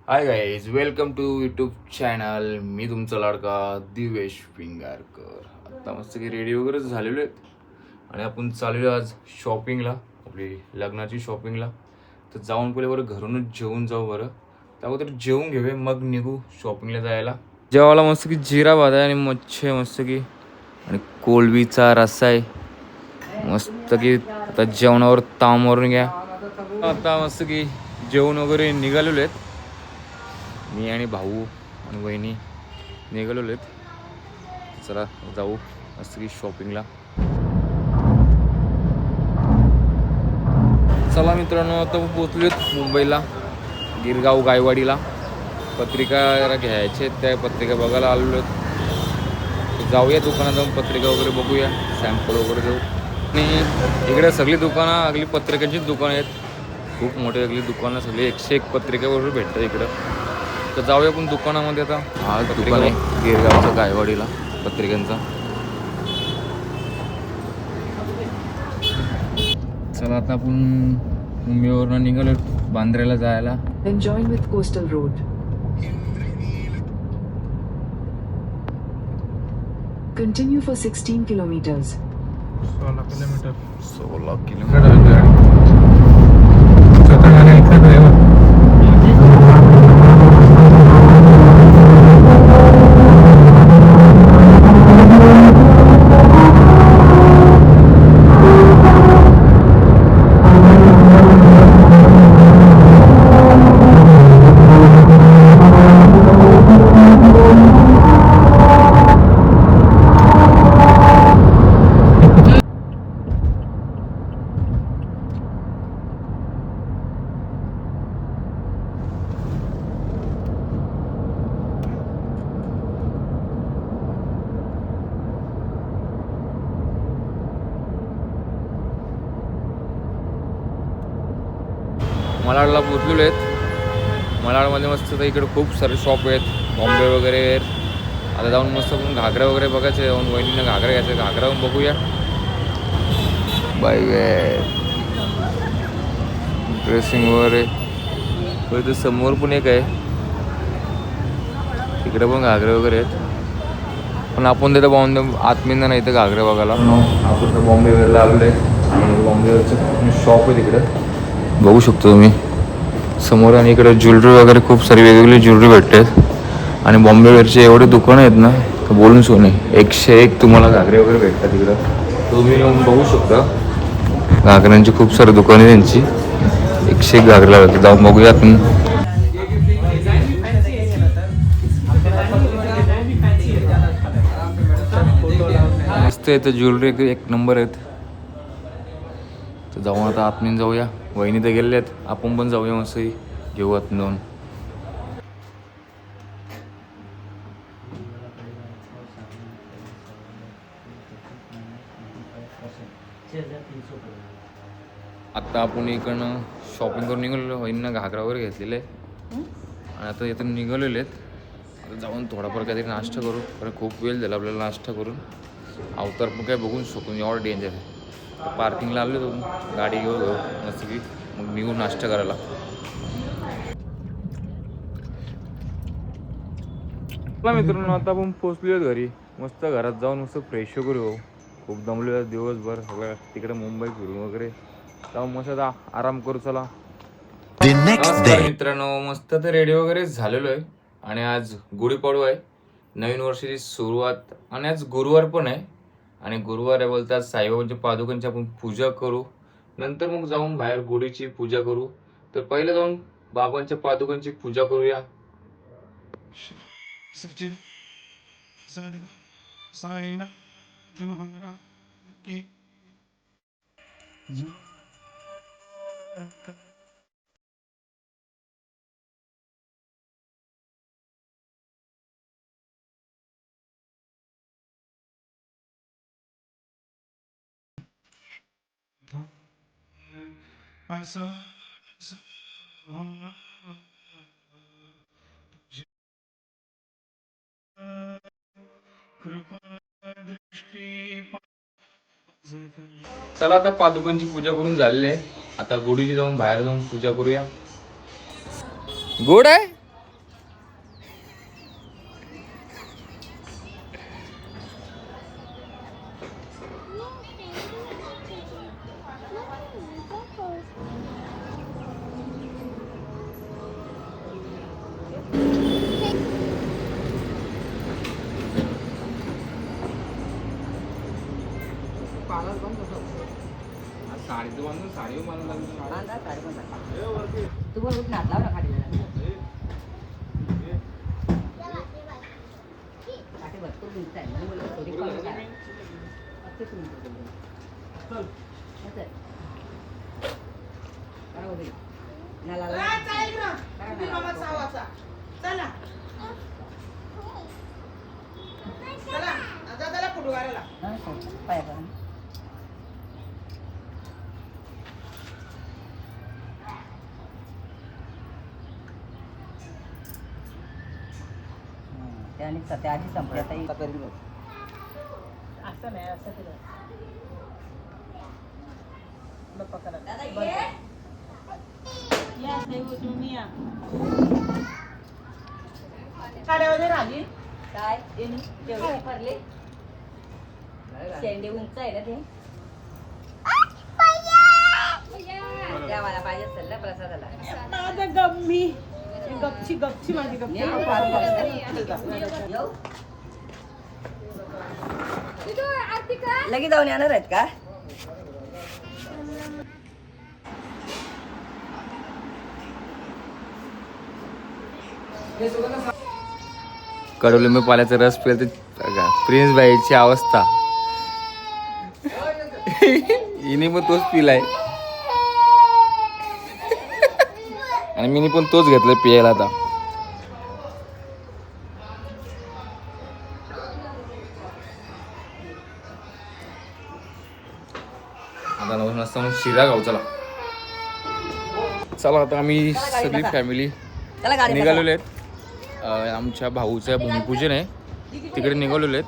High guys, welcome to YouTube channel. मी तुमचा लाडका दिवेश पिंगारकर. आता मस्त की रेडी वगैरे झालेलो आहेत आणि आपण चाललो आज शॉपिंगला, आपली लग्नाची शॉपिंगला. तर जाऊन पहिले बरं घरूनच जेवून जाऊ. बरं त्या अगोदर जेवून घेऊया, मग निघू शॉपिंगला जायला. जेवायला मस्त की जिरा भात आहे आणि मच्छी आहे मस्त की, आणि कोलबीचा रस्सा आहे मस्त की. आता जेवणावर ताम मारून घ्या. आता मस्त की जेवण वगैरे निघालेलो आहेत. मी आणि भाऊ आणि वहिनी निघालेलो आहेत. चला जाऊ मस्त की शॉपिंगला. चला मित्रांनो, आता पोचलोत मुंबईला, गिरगाव गायवाडीला. पत्रिका जरा घ्यायचे आहेत, त्या पत्रिका बघायला आलेलो आहेत. जाऊया दुकानात, जाऊन पत्रिका वगैरे बघूया, सॅम्पल वगैरे देऊ. आणि इकडे सगळी दुकानं अगली पत्रिकांचीच दुकानं आहेत. खूप मोठी सगळी दुकानं, सगळी 101 पत्रिका वगैरे भेटतात इकडं. तर जाऊया आपण दुकानामध्ये. आता हा दुकान आहे गिरगावचं गायवाडीला पत्रिकांचा. चला आता आपण मुंबईवरून निघालो बांद्र्याला जायला. Enjoying with Coastal Road. Continue for 16 kilometers. 16 kilometre. मलाडला पोचलेलो आहेत. मलाडमध्ये मस्त तर इकडे खूप सारे शॉप आहेत, बॉम्बे वगैरे आहेत. आता जाऊन मस्त आपण घागरा वगैरे बघायचे, जाऊन वहिनीनं घागरा घ्यायचं, घागरा बघूया. बाय ड्रेसिंग वगैरे. तर समोर पण एक आहे, तिकडे पण घागरे वगैरे आहेत. पण आपण तिथं बॉम्बे आतमिंदा नाही तर घागरे बघायला आपण तर बॉम्बे वगैरेला आलेलो आहे. आणि बॉम्बेवरचं शॉप आहे तिकडे, बघू शकतो तुम्ही समोर. आणि इकडे ज्वेलरी वगैरे खूप सारी वेगवेगळी ज्वेलरी भेटते. आणि बॉम्बेवरचे एवढे दुकानं आहेत ना, तर बोलून सोने 101 तुम्हाला घागरे वगैरे भेटतात तिकडं. तुम्ही येऊन बघू शकता. घागऱ्यांची खूप सारी दुकानं आहे त्यांची, 101 घागऱ्याला भेटतात. जाऊन बघूया आपण. मस्त आहे तर ज्वेलरी, एक नंबर आहेत. तर जाऊन आता आतमध्ये जाऊया. वहिनी तर गेले आहेत, आपण पण जाऊया मस्त घेऊ आत जाऊन. आता आपण इकडनं शॉपिंग करून निघालेलो. वहिनीनं घागरा वगैरे घेतलेले आहे आणि आता इथून निघालेले आहेत. आता जाऊन थोडाफार काहीतरी नाश्ता करू, कारण खूप वेळ झाला आपल्याला नाश्ता करून. अवतार पण काय बघून शकून एवढं डेंजर आहे. तर पार्किंगला आलो जाऊन, गाडी घेऊ मस्त की, मग निघून नाश्ता करायला. मित्रांनो, आता आपण पोचलो घरी. मस्त घरात जाऊन मस्त फ्रेश करू. खूप दमलेला दिवसभर सगळं तिकडे मुंबई फिरून वगैरे. जाऊन मस्त आता आराम करू. चला. नमस्कार मित्रांनो, मस्त तर रेडी वगैरे झालेलो आहे. आणि आज गुढीपाडवा आहे, नवीन वर्षाची सुरुवात. आणि आज गुरुवार पण आहे. आणि गुरुवार आहे बोलतात साईबाबांच्या पादुकांची आपण पूजा करू. नंतर मग जाऊन बाहेर गुढीची पूजा करू. तर पहिले जाऊन बाबांच्या पादुकांची पूजा करूया. चला आता पादुकांची पूजा करून झालेली आहे. आता गुढीची जाऊन बाहेर जाऊन पूजा करूया. गोड आहे. साडीचं बांधून साडी मला तू पण उठ ना लाव ना खाली भरपूर मिनिट आहे म्हणून बोललो थोडी कमी करा. अगदीच मिनिटं बोललो. असं आहे. करा वगैरे. नाला लावा. करा नाला. हा, हो. पाया करा. ते आणि सध्या आधी संपल्या ताई करून असं नाही असं केलं दादा ये या देऊ तुम्ही या काड्यावर राहिली काय तेवढे भरले शेंडे उंच आहे ना ते देवाला पाहिजे असेल ना प्रसादाला माझा गप्पी गपची माझी गप्पी लगेच जाऊन येणार आहेत का कडुलिंबू पाल्याचा रस पिला तर प्रिन्स बाईची अवस्था हिने पण तोच पिलाय आणि मी पण तोच घेतलाय पियाला आता. आता 9 वाजता मग शिरा खाऊ. चला आता आम्ही सगळी फॅमिली चला गाडी निघालेलो आहेत. आमच्या भाऊचं भूमिपूजन आहे तिकडे निघालेलो आहेत.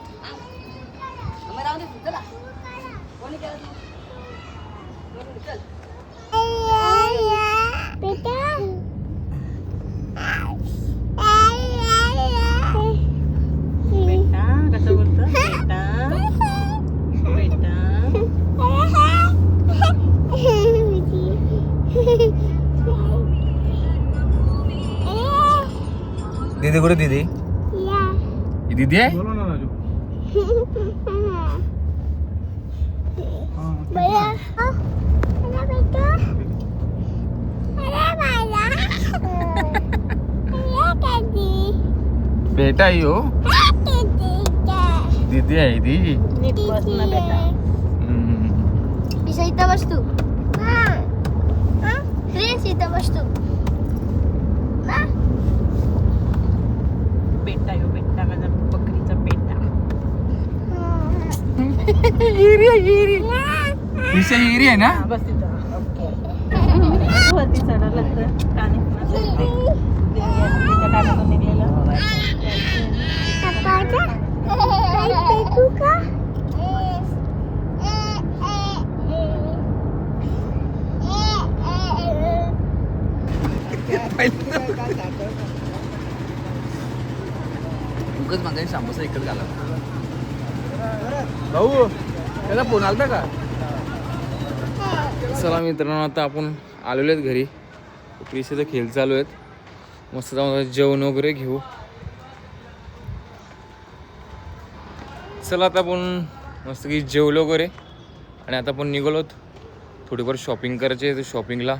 बेटा कसं बोलतो बेटा दीदी कुठे दीदी ही दीदी आहे. बेटा आहे हो दीदी आहे ती. नीट बस ना बेटा इथं बसतो इथं बसतो बेटा यो बेटा माझा बकरीचा बेटा हिरी आहे ना. बस तिथं ओके वरती चढायला तर कानिक नसेल ते तिच्या कानातून निघलेलं उगाच मागे सांबोसा एकच घाला. भाऊ त्याला फोन आलता का. चला मित्रांनो आता आपण आलेलो आहेत घरी. क्रिशेचा खेळ चालू आहेत. मस्त जाऊन जेवण वगैरे घेऊ. चला आता आपण मस्त की जेवलो वगैरे आणि आता आपण निघालोत. थोडीफार शॉपिंग करायची आहे तर शॉपिंगला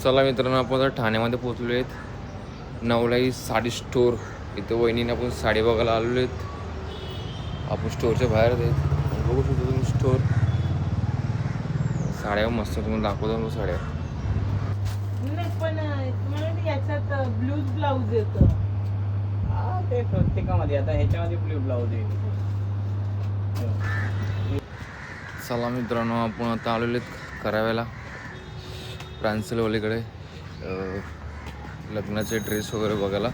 चला मित्रांनो आपण आता ठाण्यामध्ये पोहोचलो आहेत. नवलाई साडी स्टोर इथं वहिनीने आपण साडी बघायला आलेलो आहेत. आपण स्टोरच्या बाहेर आहेत. बघू शकतो तुम्ही स्टोर. साड्या मस्त तुम्हाला दाखवतो साड्या. नाही पण मला वाटतं याच्यात ब्लूज ब्लाऊज येतं. हा ते प्रत्येकामध्ये आता ह्याच्यामध्ये ब्ल्यू ब्लाऊज आहे. चला मित्रांनो, आपण आता आलेलो कराव्याला प्रांसलवालीकडे लग्नाचे ड्रेस वगैरे बघायला.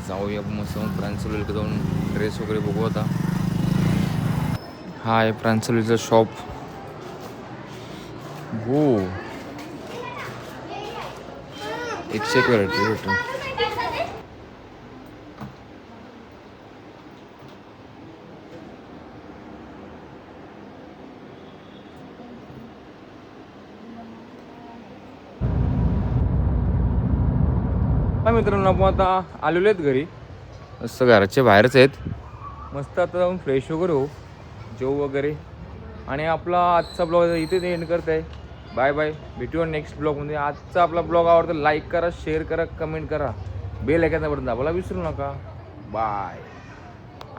जाऊया मस्त मग प्रांसलवालीकडे जाऊन ड्रेस वगैरे बघू. आता हा आहे प्रांसलवालीचा शॉप. हो 101 व्हरायटी भेटून. मित्रांनो, आपण आता आलेलो आहेत घरी. मस्त घराच्या बाहेरच आहेत. मस्त आता जाऊन फ्रेश वगैरे हो, जेव वगैरे. आणि आपला आजचा ब्लॉग इथे एंड करत आहे. बाय बाय, भेटूया नेक्स्ट ब्लॉगमध्ये. आजचा आपला ब्लॉग आवडता लाईक करा, शेअर करा, कमेंट करा, बेल आयकॉनचं बटन दाबायला विसरू नका. बाय.